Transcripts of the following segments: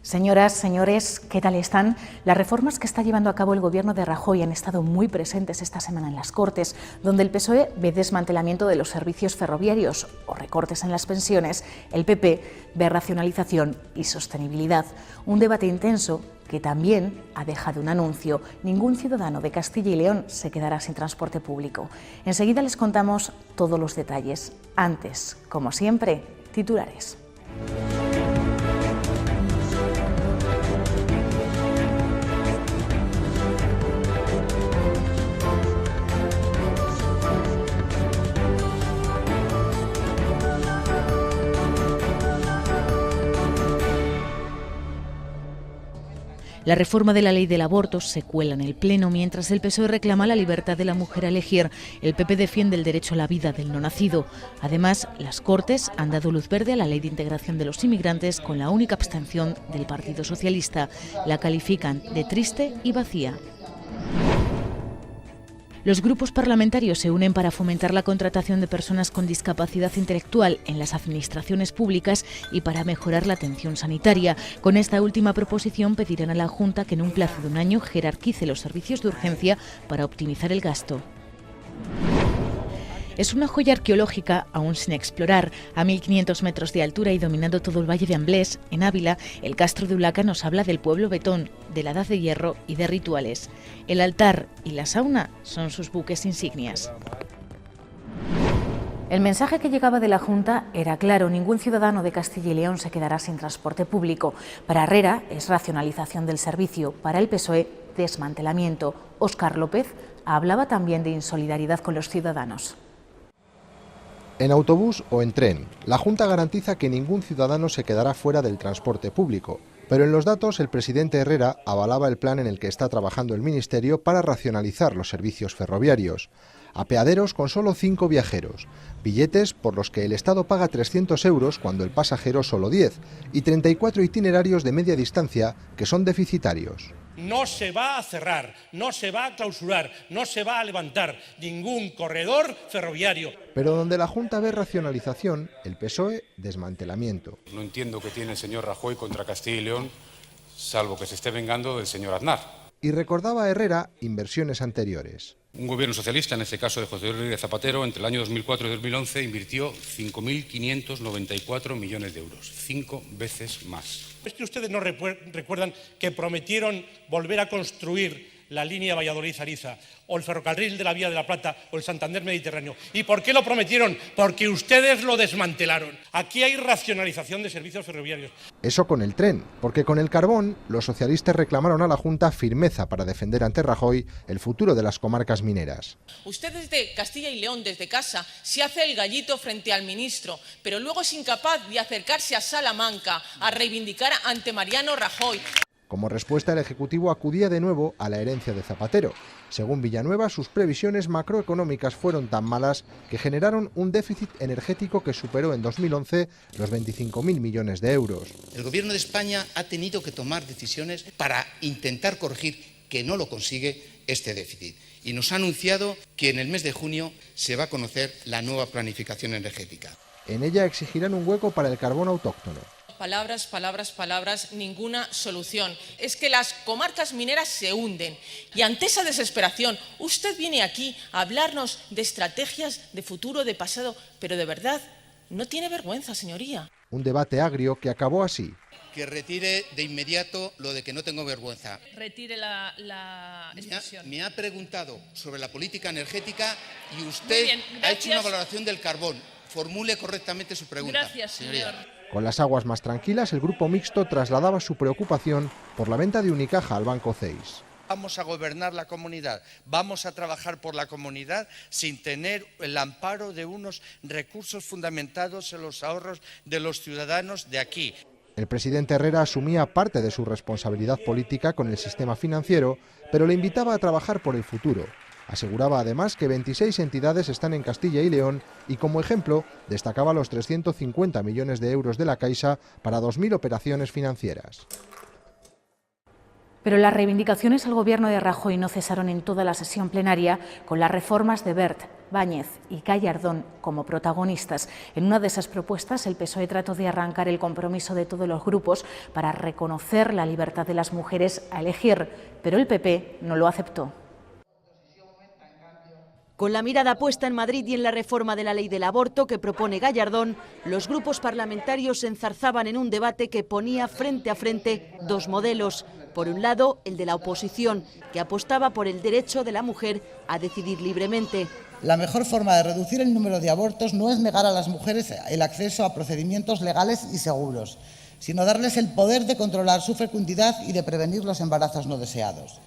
Señoras, señores, ¿qué tal están? Las reformas que está llevando a cabo el gobierno de Rajoy han estado muy presentes esta semana en las Cortes, donde el PSOE ve desmantelamiento de los servicios ferroviarios o recortes en las pensiones, el PP ve racionalización y sostenibilidad. Un debate intenso que también ha dejado un anuncio: ningún ciudadano de Castilla y León se quedará sin transporte público. Enseguida les contamos todos los detalles. Antes, como siempre, titulares. La reforma de la ley del aborto se cuela en el Pleno mientras el PSOE reclama la libertad de la mujer a elegir. El PP defiende el derecho a la vida del no nacido. Además, las Cortes han dado luz verde a la ley de integración de los inmigrantes con la única abstención del Partido Socialista. La califican de triste y vacía. Los grupos parlamentarios se unen para fomentar la contratación de personas con discapacidad intelectual en las administraciones públicas y para mejorar la atención sanitaria. Con esta última proposición pedirán a la Junta que en un plazo de un año jerarquice los servicios de urgencia para optimizar el gasto. Es una joya arqueológica aún sin explorar. A 1.500 metros de altura y dominando todo el valle de Amblés, en Ávila, el Castro de Ulaca nos habla del pueblo betón, de la Edad de Hierro y de rituales. El altar y la sauna son sus buques insignias. El mensaje que llegaba de la Junta era claro: ningún ciudadano de Castilla y León se quedará sin transporte público. Para Herrera es racionalización del servicio, para el PSOE desmantelamiento. Óscar López hablaba también de insolidaridad con los ciudadanos. En autobús o en tren, la Junta garantiza que ningún ciudadano se quedará fuera del transporte público, pero en los datos el presidente Herrera avalaba el plan en el que está trabajando el Ministerio para racionalizar los servicios ferroviarios. Apeaderos con solo 5 viajeros, billetes por los que el Estado paga 300 euros cuando el pasajero solo 10, y 34 itinerarios de media distancia que son deficitarios. No se va a cerrar, no se va a clausurar, no se va a levantar ningún corredor ferroviario. Pero donde la Junta ve racionalización, el PSOE desmantelamiento. No entiendo qué tiene el señor Rajoy contra Castilla y León, salvo que se esté vengando del señor Aznar. Y recordaba a Herrera inversiones anteriores. Un gobierno socialista, en este caso de José Rodríguez Zapatero, entre el año 2004 y 2011 invirtió 5.594 millones de euros, 5 veces más. ¿Es que ustedes no recuerdan que prometieron volver a construir la línea Valladolid-Ariza, o el ferrocarril de la Vía de la Plata, o el Santander Mediterráneo? ¿Y por qué lo prometieron? Porque ustedes lo desmantelaron. Aquí hay racionalización de servicios ferroviarios. Eso con el tren, porque con el carbón los socialistas reclamaron a la Junta firmeza para defender ante Rajoy el futuro de las comarcas mineras. Usted desde Castilla y León, desde casa, se hace el gallito frente al ministro, pero luego es incapaz de acercarse a Salamanca a reivindicar ante Mariano Rajoy. Como respuesta, el Ejecutivo acudía de nuevo a la herencia de Zapatero. Según Villanueva, sus previsiones macroeconómicas fueron tan malas que generaron un déficit energético que superó en 2011 los 25.000 millones de euros. El Gobierno de España ha tenido que tomar decisiones para intentar corregir, que no lo consigue, este déficit. Y nos ha anunciado que en el mes de junio se va a conocer la nueva planificación energética. En ella exigirán un hueco para el carbón autóctono. Palabras, palabras, palabras, ninguna solución. Es que las comarcas mineras se hunden. Y ante esa desesperación, usted viene aquí a hablarnos de estrategias de futuro, de pasado, pero de verdad, no tiene vergüenza, señoría. Un debate agrio que acabó así. Que retire de inmediato lo de que no tengo vergüenza. Retire la expresión. Me ha preguntado sobre la política energética y usted ha hecho una valoración del carbón. Formule correctamente su pregunta. Gracias, señor. Con las aguas más tranquilas, el grupo mixto trasladaba su preocupación por la venta de Unicaja al Banco CEIS. Vamos a gobernar la comunidad, vamos a trabajar por la comunidad sin tener el amparo de unos recursos fundamentados en los ahorros de los ciudadanos de aquí. El presidente Herrera asumía parte de su responsabilidad política con el sistema financiero, pero le invitaba a trabajar por el futuro. Aseguraba además que 26 entidades están en Castilla y León y como ejemplo destacaba los 350 millones de euros de la Caixa para 2.000 operaciones financieras. Pero las reivindicaciones al Gobierno de Rajoy no cesaron en toda la sesión plenaria, con las reformas de Wert, Báñez y Gallardón como protagonistas. En una de esas propuestas, el PSOE trató de arrancar el compromiso de todos los grupos para reconocer la libertad de las mujeres a elegir, pero el PP no lo aceptó. Con la mirada puesta en Madrid y en la reforma de la ley del aborto que propone Gallardón, los grupos parlamentarios se enzarzaban en un debate que ponía frente a frente dos modelos. Por un lado, el de la oposición, que apostaba por el derecho de la mujer a decidir libremente. La mejor forma de reducir el número de abortos no es negar a las mujeres el acceso a procedimientos legales y seguros, sino darles el poder de controlar su fecundidad y de prevenir los embarazos no deseados.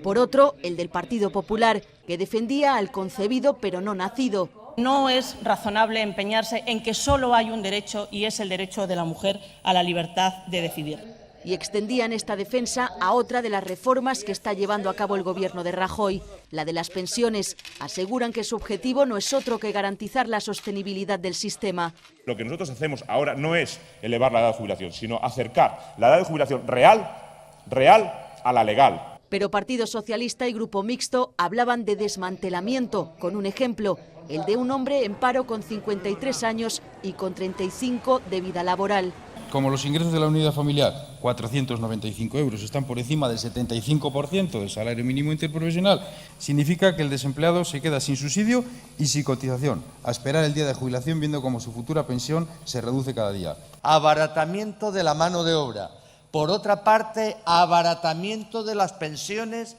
Por otro, el del Partido Popular, que defendía al concebido pero no nacido. No es razonable empeñarse en que solo hay un derecho y es el derecho de la mujer a la libertad de decidir. Y extendían esta defensa a otra de las reformas que está llevando a cabo el Gobierno de Rajoy, la de las pensiones. Aseguran que su objetivo no es otro que garantizar la sostenibilidad del sistema. Lo que nosotros hacemos ahora no es elevar la edad de jubilación, sino acercar la edad de jubilación real a la legal. Pero Partido Socialista y Grupo Mixto hablaban de desmantelamiento, con un ejemplo, el de un hombre en paro con 53 años y con 35 de vida laboral. Como los ingresos de la unidad familiar, 495 euros, están por encima del 75% del salario mínimo interprofesional, significa que el desempleado se queda sin subsidio y sin cotización, a esperar el día de jubilación viendo cómo su futura pensión se reduce cada día. Abaratamiento de la mano de obra. Por otra parte, abaratamiento de las pensiones.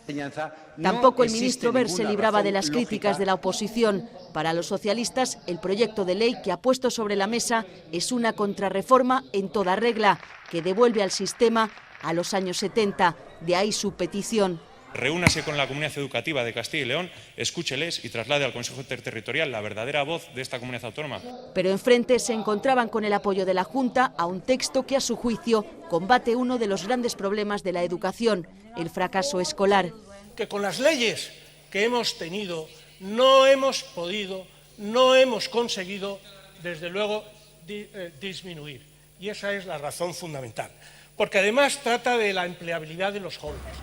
Tampoco el ministro Wert se libraba de las críticas de la oposición. Para los socialistas, el proyecto de ley que ha puesto sobre la mesa es una contrarreforma en toda regla, que devuelve al sistema a los años 70. De ahí su petición. Reúnase con la comunidad educativa de Castilla y León, escúcheles y traslade al Consejo Interterritorial la verdadera voz de esta comunidad autónoma. Pero enfrente se encontraban con el apoyo de la Junta a un texto que, a su juicio, combate uno de los grandes problemas de la educación, el fracaso escolar. Que con las leyes que hemos tenido no hemos conseguido, desde luego, disminuir. Y esa es la razón fundamental. Porque además trata de la empleabilidad de los jóvenes.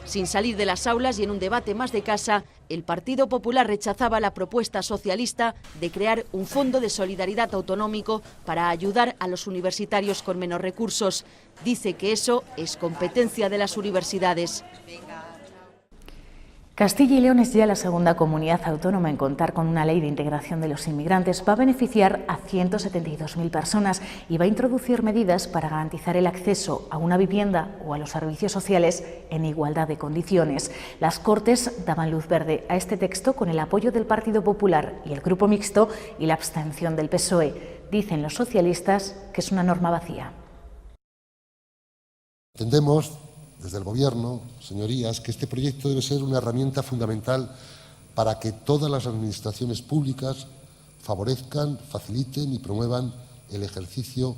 Sin salir de las aulas y en un debate más de casa, el Partido Popular rechazaba la propuesta socialista de crear un fondo de solidaridad autonómico para ayudar a los universitarios con menos recursos. Dice que eso es competencia de las universidades. Castilla y León es ya la segunda comunidad autónoma en contar con una ley de integración de los inmigrantes. Va a beneficiar a 172.000 personas y va a introducir medidas para garantizar el acceso a una vivienda o a los servicios sociales en igualdad de condiciones. Las Cortes daban luz verde a este texto con el apoyo del Partido Popular y el Grupo Mixto y la abstención del PSOE. Dicen los socialistas que es una norma vacía. Entendemos desde el Gobierno, señorías, que este proyecto debe ser una herramienta fundamental para que todas las administraciones públicas favorezcan, faciliten y promuevan el ejercicio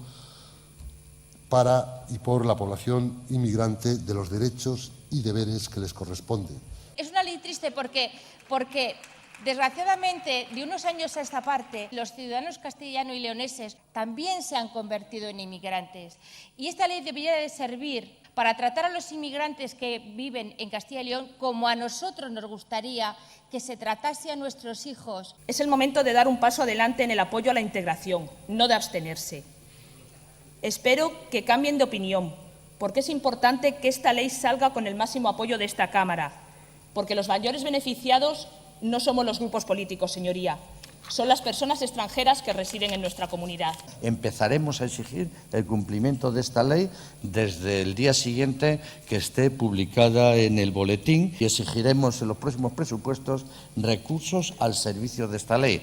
para y por la población inmigrante de los derechos y deberes que les corresponden. Es una ley triste porque desgraciadamente, de unos años a esta parte, los ciudadanos castellanos y leoneses también se han convertido en inmigrantes. Y esta ley debería de servir para tratar a los inmigrantes que viven en Castilla y León como a nosotros nos gustaría que se tratase a nuestros hijos. Es el momento de dar un paso adelante en el apoyo a la integración, no de abstenerse. Espero que cambien de opinión, porque es importante que esta ley salga con el máximo apoyo de esta Cámara, porque los mayores beneficiados no somos los grupos políticos, señoría. Son las personas extranjeras que residen en nuestra comunidad. Empezaremos a exigir el cumplimiento de esta ley desde el día siguiente que esté publicada en el boletín y exigiremos en los próximos presupuestos recursos al servicio de esta ley.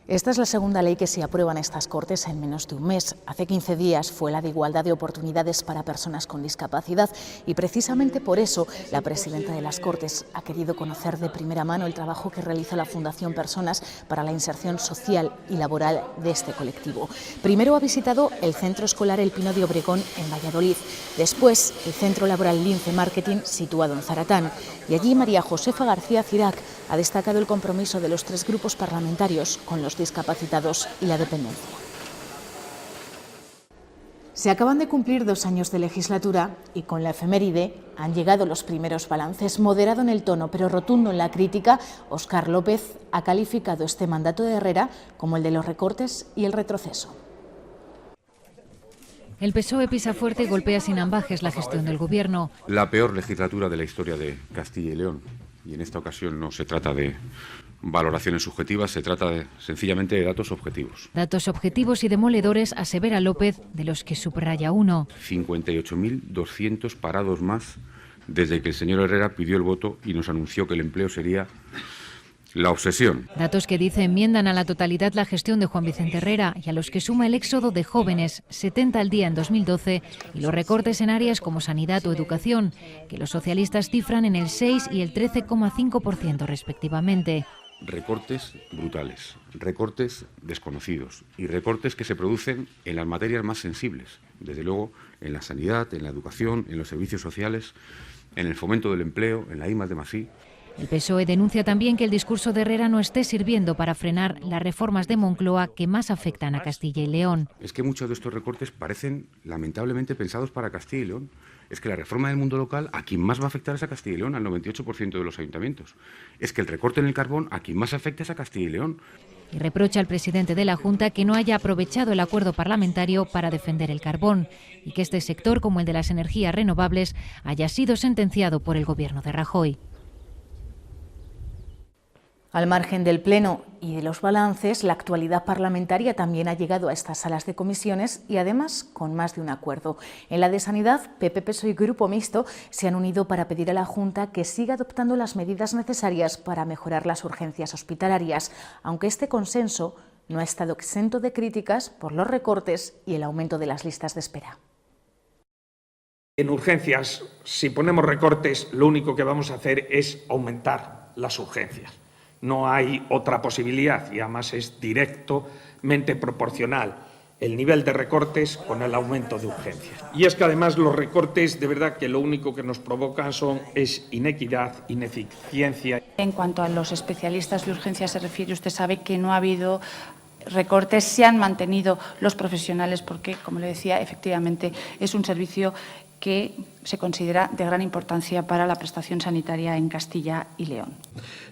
Esta es la segunda ley que se aprueba en estas Cortes en menos de un mes. Hace 15 días fue la de igualdad de oportunidades para personas con discapacidad y precisamente por eso la presidenta de las Cortes ha querido conocer de primera mano el trabajo que realiza la Fundación Personas para la inserción social y laboral de este colectivo. Primero ha visitado el Centro Escolar El Pino de Obregón en Valladolid, después el Centro Laboral Lince Marketing situado en Zaratán y allí María Josefa García Cirac ha destacado el compromiso de los tres grupos parlamentarios con los discapacitados y la dependencia. Se acaban de cumplir 2 años de legislatura y con la efeméride han llegado los primeros balances. Moderado en el tono pero rotundo en la crítica, Óscar López ha calificado este mandato de Herrera como el de los recortes y el retroceso. El PSOE pisa fuerte y golpea sin ambajes la gestión del Gobierno. La peor legislatura de la historia de Castilla y León. Y en esta ocasión no se trata de valoraciones subjetivas, se trata sencillamente de datos objetivos. Datos objetivos y demoledores, asevera López, de los que subraya uno. 58.200 parados más desde que el señor Herrera pidió el voto y nos anunció que el empleo sería la obsesión. Datos que dice enmiendan a la totalidad la gestión de Juan Vicente Herrera y a los que suma el éxodo de jóvenes, 70 al día en 2012, y los recortes en áreas como sanidad o educación, que los socialistas cifran en el 6 y el 13,5% respectivamente. Recortes brutales, recortes desconocidos y recortes que se producen en las materias más sensibles, desde luego en la sanidad, en la educación, en los servicios sociales, en el fomento del empleo, en la I+D+I. El PSOE denuncia también que el discurso de Herrera no esté sirviendo para frenar las reformas de Moncloa que más afectan a Castilla y León. Es que muchos de estos recortes parecen lamentablemente pensados para Castilla y León. Es que la reforma del mundo local a quien más va a afectar es a Castilla y León, al 98% de los ayuntamientos. Es que el recorte en el carbón a quien más afecta es a Castilla y León. Y reprocha al presidente de la Junta que no haya aprovechado el acuerdo parlamentario para defender el carbón y que este sector, como el de las energías renovables, haya sido sentenciado por el Gobierno de Rajoy. Al margen del Pleno y de los balances, la actualidad parlamentaria también ha llegado a estas salas de comisiones y además con más de un acuerdo. En la de Sanidad, PP, PSOE y Grupo Mixto se han unido para pedir a la Junta que siga adoptando las medidas necesarias para mejorar las urgencias hospitalarias, aunque este consenso no ha estado exento de críticas por los recortes y el aumento de las listas de espera. En urgencias, si ponemos recortes, lo único que vamos a hacer es aumentar las urgencias. No hay otra posibilidad y además es directamente proporcional el nivel de recortes con el aumento de urgencias. Y es que además los recortes de verdad que lo único que nos provocan es inequidad, ineficiencia. En cuanto a los especialistas de urgencias se refiere, usted sabe que no ha habido recortes, se han mantenido los profesionales porque, como le decía, efectivamente es un servicio que se considera de gran importancia para la prestación sanitaria en Castilla y León.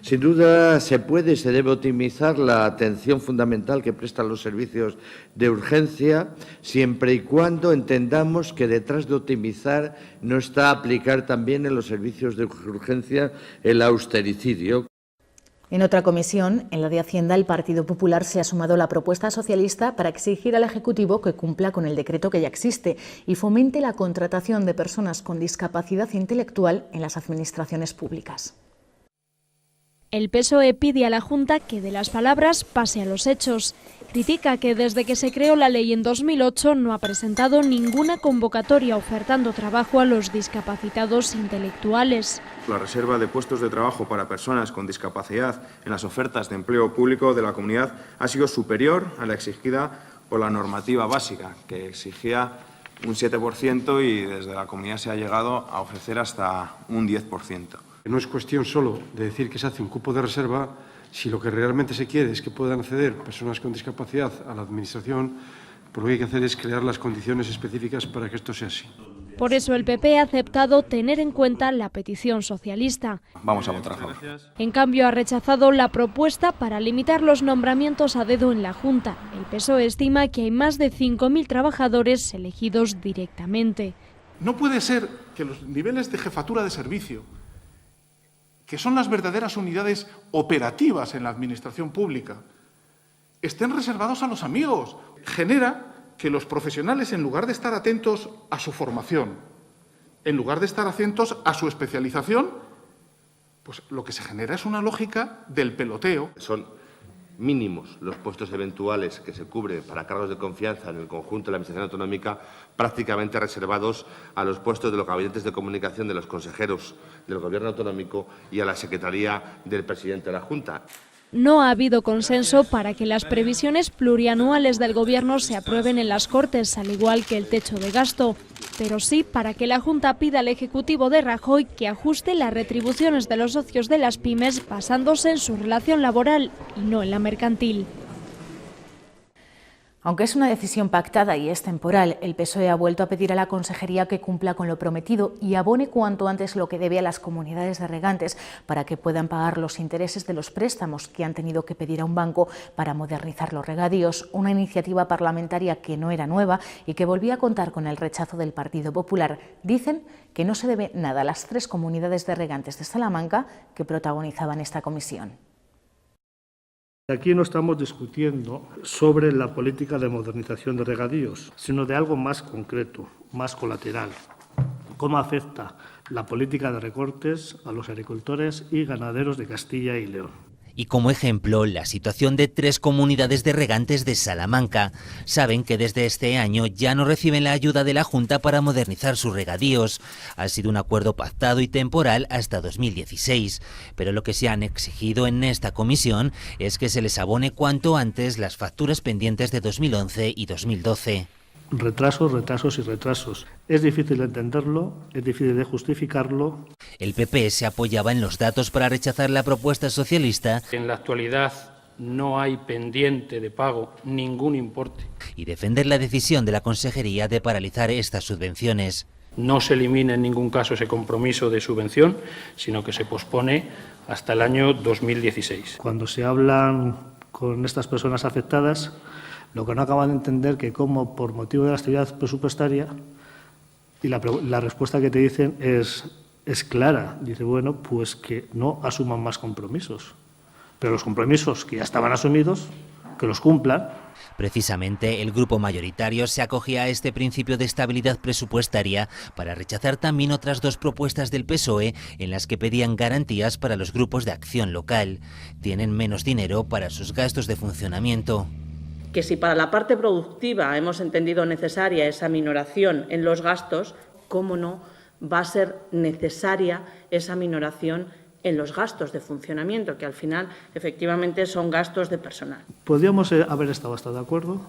Sin duda se puede y se debe optimizar la atención fundamental que prestan los servicios de urgencia, siempre y cuando entendamos que detrás de optimizar no está aplicar también en los servicios de urgencia el austericidio. En otra comisión, en la de Hacienda, el Partido Popular se ha sumado a la propuesta socialista para exigir al Ejecutivo que cumpla con el decreto que ya existe y fomente la contratación de personas con discapacidad intelectual en las administraciones públicas. El PSOE pide a la Junta que de las palabras pase a los hechos. Critica que desde que se creó la ley en 2008 no ha presentado ninguna convocatoria ofertando trabajo a los discapacitados intelectuales. La reserva de puestos de trabajo para personas con discapacidad en las ofertas de empleo público de la comunidad ha sido superior a la exigida por la normativa básica, que exigía un 7% y desde la comunidad se ha llegado a ofrecer hasta un 10%. No es cuestión solo de decir que se hace un cupo de reserva, si lo que realmente se quiere es que puedan acceder personas con discapacidad a la Administración, pues lo que hay que hacer es crear las condiciones específicas para que esto sea así. Por eso el PP ha aceptado tener en cuenta la petición socialista. Vamos a votar a favor. En cambio, ha rechazado la propuesta para limitar los nombramientos a dedo en la Junta. El PSOE estima que hay más de 5.000 trabajadores elegidos directamente. No puede ser que los niveles de jefatura de servicio, que son las verdaderas unidades operativas en la administración pública, estén reservados a los amigos. Genera que los profesionales, en lugar de estar atentos a su formación, en lugar de estar atentos a su especialización, pues lo que se genera es una lógica del peloteo. Son mínimos los puestos eventuales que se cubren para cargos de confianza en el conjunto de la Administración autonómica, prácticamente reservados a los puestos de los gabinetes de comunicación de los consejeros del Gobierno autonómico y a la Secretaría del presidente de la Junta. No ha habido consenso para que las previsiones plurianuales del Gobierno se aprueben en las Cortes, al igual que el techo de gasto, pero sí para que la Junta pida al Ejecutivo de Rajoy que ajuste las retribuciones de los socios de las pymes basándose en su relación laboral y no en la mercantil. Aunque es una decisión pactada y es temporal, el PSOE ha vuelto a pedir a la Consejería que cumpla con lo prometido y abone cuanto antes lo que debe a las comunidades de regantes para que puedan pagar los intereses de los préstamos que han tenido que pedir a un banco para modernizar los regadíos, una iniciativa parlamentaria que no era nueva y que volvía a contar con el rechazo del Partido Popular. Dicen que no se debe nada a las 3 comunidades de regantes de Salamanca que protagonizaban esta comisión. Aquí no estamos discutiendo sobre la política de modernización de regadíos, sino de algo más concreto, más colateral. ¿Cómo afecta la política de recortes a los agricultores y ganaderos de Castilla y León? Y como ejemplo, la situación de 3 comunidades de regantes de Salamanca. Saben que desde este año ya no reciben la ayuda de la Junta para modernizar sus regadíos. Ha sido un acuerdo pactado y temporal hasta 2016. Pero lo que se han exigido en esta comisión es que se les abone cuanto antes las facturas pendientes de 2011 y 2012. Retrasos, retrasos y retrasos. Es difícil de entenderlo, es difícil de justificarlo. El PP se apoyaba en los datos para rechazar la propuesta socialista. En la actualidad no hay pendiente de pago ningún importe. Y defender la decisión de la Consejería de paralizar estas subvenciones. No se elimina en ningún caso ese compromiso de subvención, sino que se pospone hasta el año 2016. Cuando se hablan con estas personas afectadas, lo que no acaban de entender que como por motivo de la estabilidad presupuestaria, y la respuesta que te dicen es clara. Dice, bueno, pues que no asuman más compromisos. Pero los compromisos que ya estaban asumidos, que los cumplan. Precisamente el grupo mayoritario se acogía a este principio de estabilidad presupuestaria para rechazar también otras 2 propuestas del PSOE en las que pedían garantías para los grupos de acción local. Tienen menos dinero para sus gastos de funcionamiento. Que si para la parte productiva hemos entendido necesaria esa minoración en los gastos, ¿cómo no va a ser necesaria esa minoración en los gastos de funcionamiento, que al final efectivamente son gastos de personal? Podríamos haber estado hasta de acuerdo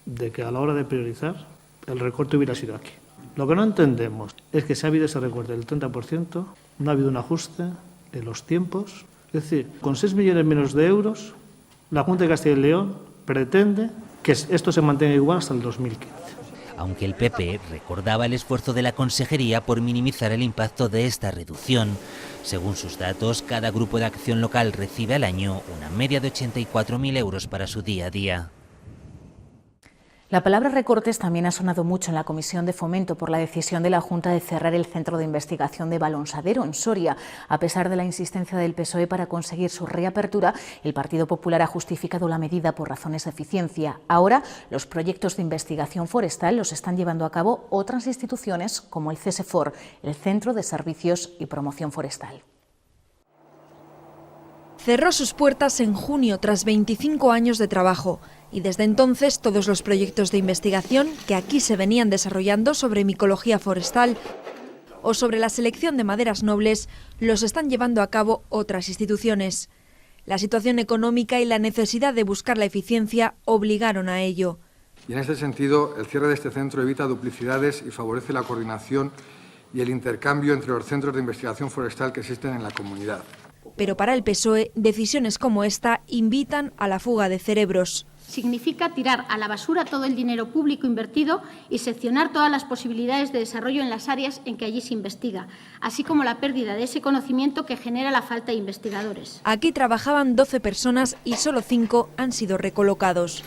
de que a la hora de priorizar el recorte hubiera sido aquí. Lo que no entendemos es que si ha habido ese recorte del 30%, no ha habido un ajuste en los tiempos. Es decir, con 6 millones menos de euros, la Junta de Castilla y León pretende que esto se mantenga igual hasta el 2015. Aunque el PP recordaba el esfuerzo de la Consejería por minimizar el impacto de esta reducción. Según sus datos, cada grupo de acción local recibe al año una media de 84.000 euros para su día a día. La palabra recortes también ha sonado mucho en la Comisión de Fomento por la decisión de la Junta de cerrar el Centro de Investigación de Balonsadero en Soria. A pesar de la insistencia del PSOE para conseguir su reapertura, el Partido Popular ha justificado la medida por razones de eficiencia. Ahora, los proyectos de investigación forestal los están llevando a cabo otras instituciones como el CSFOR, el Centro de Servicios y Promoción Forestal. Cerró sus puertas en junio tras 25 años de trabajo y desde entonces todos los proyectos de investigación que aquí se venían desarrollando sobre micología forestal o sobre la selección de maderas nobles los están llevando a cabo otras instituciones. La situación económica y la necesidad de buscar la eficiencia obligaron a ello. Y en este sentido, el cierre de este centro evita duplicidades y favorece la coordinación y el intercambio entre los centros de investigación forestal que existen en la comunidad. Pero para el PSOE, decisiones como esta invitan a la fuga de cerebros. Significa tirar a la basura todo el dinero público invertido y seccionar todas las posibilidades de desarrollo en las áreas en que allí se investiga, así como la pérdida de ese conocimiento que genera la falta de investigadores. Aquí trabajaban 12 personas y solo 5 han sido recolocados.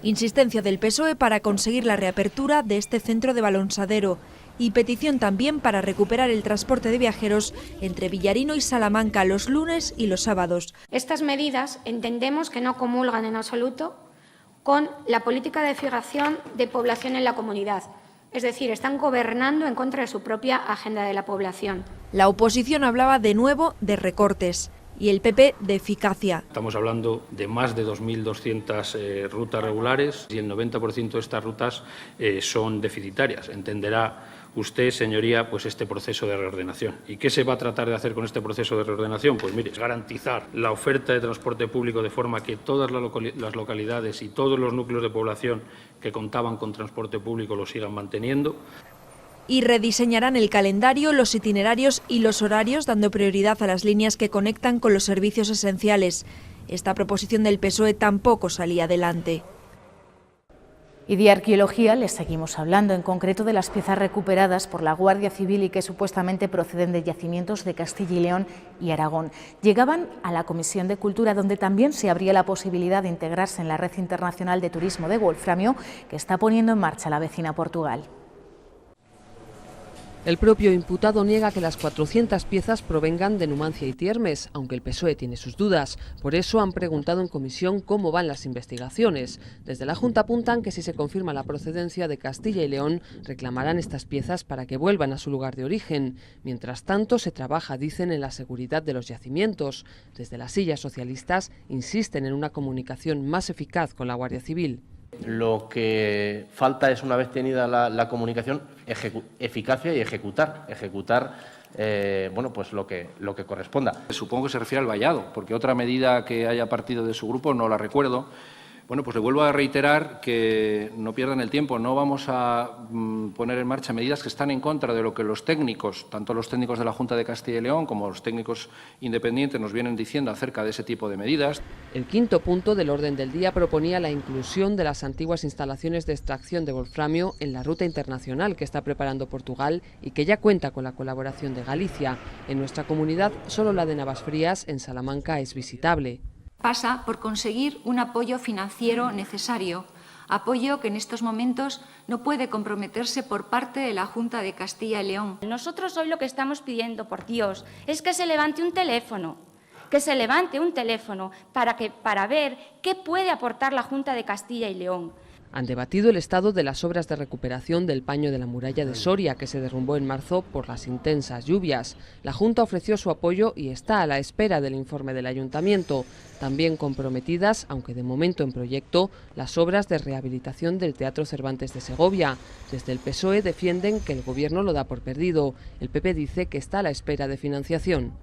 Insistencia del PSOE para conseguir la reapertura de este centro de Balonsadero y petición también para recuperar el transporte de viajeros entre Villarino y Salamanca los lunes y los sábados. Estas medidas entendemos que no comulgan en absoluto con la política de fijación de población en la comunidad. Es decir, están gobernando en contra de su propia agenda de la población. La oposición hablaba de nuevo de recortes y el PP de eficacia. Estamos hablando de más de 2.200 rutas regulares y el 90% de estas rutas son deficitarias. Entenderá usted, señoría, pues este proceso de reordenación. ¿Y qué se va a tratar de hacer con este proceso de reordenación? Pues mire, es garantizar la oferta de transporte público de forma que todas las localidades y todos los núcleos de población que contaban con transporte público lo sigan manteniendo. Y rediseñarán el calendario, los itinerarios y los horarios, dando prioridad a las líneas que conectan con los servicios esenciales. Esta proposición del PSOE tampoco salía adelante. Y de arqueología les seguimos hablando, en concreto de las piezas recuperadas por la Guardia Civil y que supuestamente proceden de yacimientos de Castilla y León y Aragón. Llegaban a la Comisión de Cultura, donde también se abría la posibilidad de integrarse en la Red Internacional de Turismo de Wolframio, que está poniendo en marcha la vecina Portugal. El propio imputado niega que las 400 piezas provengan de Numancia y Tiermes, aunque el PSOE tiene sus dudas. Por eso han preguntado en comisión cómo van las investigaciones. Desde la Junta apuntan que si se confirma la procedencia de Castilla y León, reclamarán estas piezas para que vuelvan a su lugar de origen. Mientras tanto, se trabaja, dicen, en la seguridad de los yacimientos. Desde las sillas socialistas insisten en una comunicación más eficaz con la Guardia Civil. Lo que falta es, una vez tenida la comunicación, eficacia y ejecutar bueno, pues lo que corresponda. Supongo que se refiere al vallado, porque otra medida que haya partido de su grupo no la recuerdo. Bueno, pues le vuelvo a reiterar que no pierdan el tiempo, no vamos a poner en marcha medidas que están en contra de lo que los técnicos, tanto los técnicos de la Junta de Castilla y León como los técnicos independientes nos vienen diciendo acerca de ese tipo de medidas. El quinto punto del orden del día proponía la inclusión de las antiguas instalaciones de extracción de wolframio en la ruta internacional que está preparando Portugal y que ya cuenta con la colaboración de Galicia. En nuestra comunidad, solo la de Navasfrías, en Salamanca, es visitable. Pasa por conseguir un apoyo financiero necesario, apoyo que en estos momentos no puede comprometerse por parte de la Junta de Castilla y León. Nosotros hoy lo que estamos pidiendo, por Dios, es que se levante un teléfono, para ver qué puede aportar la Junta de Castilla y León. Han debatido el estado de las obras de recuperación del paño de la muralla de Soria, que se derrumbó en marzo por las intensas lluvias. La Junta ofreció su apoyo y está a la espera del informe del Ayuntamiento. También comprometidas, aunque de momento en proyecto, las obras de rehabilitación del Teatro Cervantes de Segovia. Desde el PSOE defienden que el Gobierno lo da por perdido. El PP dice que está a la espera de financiación.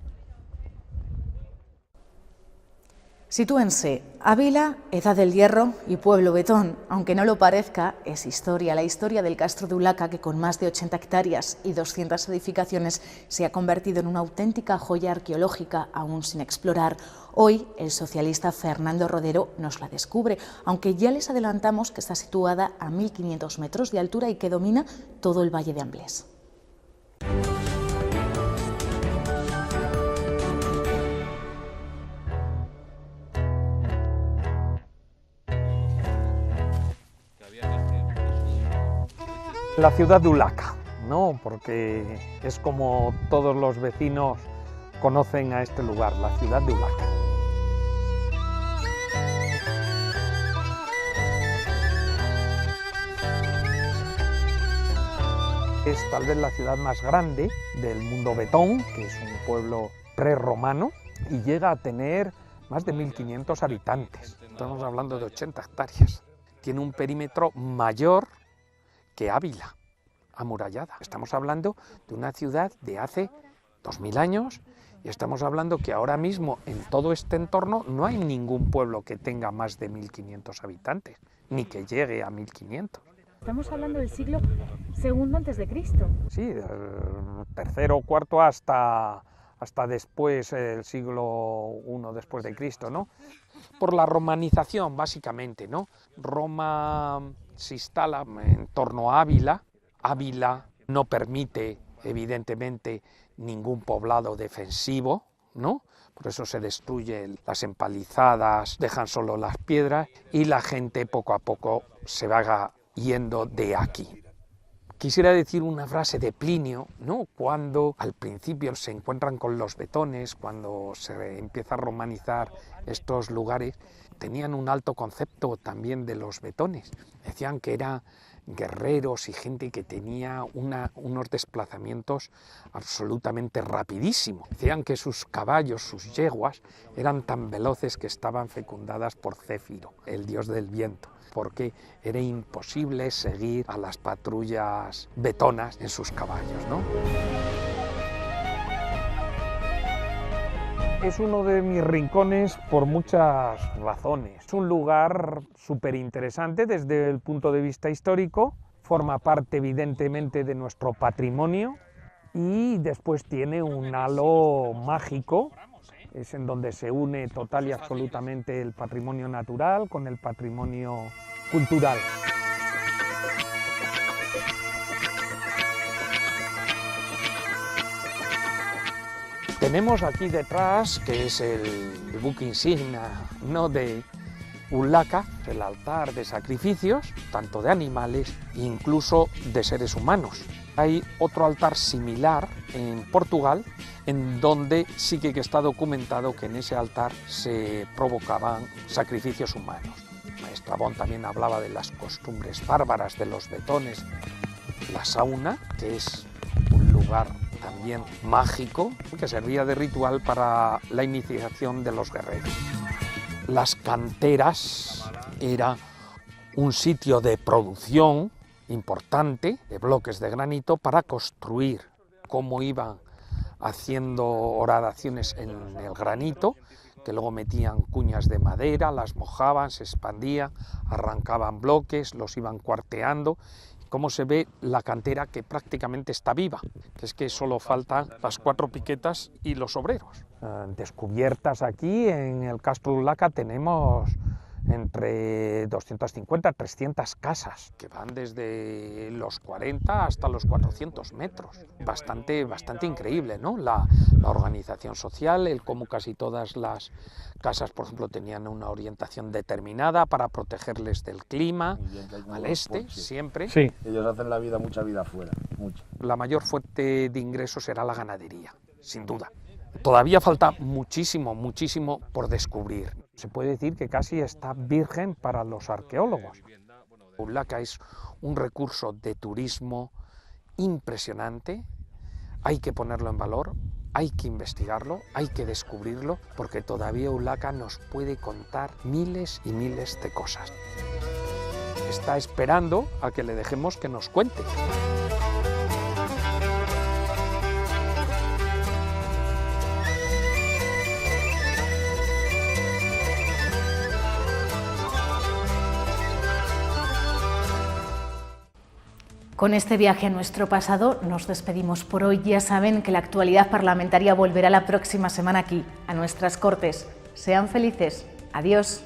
Sitúense, Ávila, Edad del Hierro y Pueblo Betón. Aunque no lo parezca, es historia. La historia del Castro de Ulaca, que con más de 80 hectáreas y 200 edificaciones se ha convertido en una auténtica joya arqueológica aún sin explorar. Hoy el socialista Fernando Rodero nos la descubre, aunque ya les adelantamos que está situada a 1.500 metros de altura y que domina todo el Valle de Amblés. La ciudad de Ulaca, ¿no? Porque es como todos los vecinos conocen a este lugar, la ciudad de Ulaca. Es tal vez la ciudad más grande del mundo Betón, que es un pueblo prerromano, y llega a tener más de 1.500 habitantes. Estamos hablando de 80 hectáreas. Tiene un perímetro mayor que Ávila, amurallada. Estamos hablando de una ciudad de hace 2000 años y estamos hablando que ahora mismo en todo este entorno no hay ningún pueblo que tenga más de 1.500 habitantes, ni que llegue a 1.500. Estamos hablando del siglo II a.C. Sí, del tercero o cuarto hasta después, el siglo I después de Cristo, ¿no? Por la romanización, básicamente, ¿no? Roma se instala en torno a Ávila. Ávila no permite, evidentemente, ningún poblado defensivo, ¿no? Por eso se destruyen las empalizadas, dejan solo las piedras y la gente poco a poco se va yendo de aquí. Quisiera decir una frase de Plinio, ¿no? Cuando al principio se encuentran con los betones, cuando se empieza a romanizar estos lugares, tenían un alto concepto también de los betones. Decían que eran guerreros y gente que tenía unos desplazamientos absolutamente rapidísimos. Decían que sus caballos, sus yeguas, eran tan veloces que estaban fecundadas por Céfiro, el dios del viento, porque era imposible seguir a las patrullas betonas en sus caballos, ¿no? Es uno de mis rincones por muchas razones. Es un lugar súper interesante desde el punto de vista histórico, forma parte evidentemente de nuestro patrimonio y después tiene un halo mágico, es en donde se une total y absolutamente el patrimonio natural con el patrimonio cultural. Tenemos aquí detrás, que es el buque insignia, ¿no?, de Ulaka, el altar de sacrificios, tanto de animales, incluso de seres humanos. Hay otro altar similar en Portugal, en donde sí que está documentado que en ese altar se provocaban sacrificios humanos. Estrabón también hablaba de las costumbres bárbaras de los betones. La sauna, que es un lugar también mágico, que servía de ritual para la iniciación de los guerreros. Las canteras era un sitio de producción importante de bloques de granito para construir. Cómo iban haciendo horadaciones en el granito, que luego metían cuñas de madera, las mojaban, se expandían, arrancaban bloques, los iban cuarteando. Cómo se ve la cantera, que prácticamente está viva, que es que solo faltan las 4 piquetas y los obreros. Descubiertas aquí en el Castro de Ulaka tenemos entre 250 y 300 casas, que van desde los 40 hasta los 400 metros. Bastante increíble, ¿no? La organización social, el cómo casi todas las casas, por ejemplo, tenían una orientación determinada para protegerles del clima, al este, siempre. Sí. Ellos hacen mucha vida afuera, mucha. La mayor fuente de ingresos era la ganadería, sin duda. Todavía falta muchísimo por descubrir. Se puede decir que casi está virgen para los arqueólogos. Ulaka es un recurso de turismo impresionante, hay que ponerlo en valor, hay que investigarlo, hay que descubrirlo, porque todavía Ulaka nos puede contar miles y miles de cosas. Está esperando a que le dejemos que nos cuente. Con este viaje a nuestro pasado nos despedimos por hoy. Ya saben que la actualidad parlamentaria volverá la próxima semana aquí, a nuestras Cortes. Sean felices. Adiós.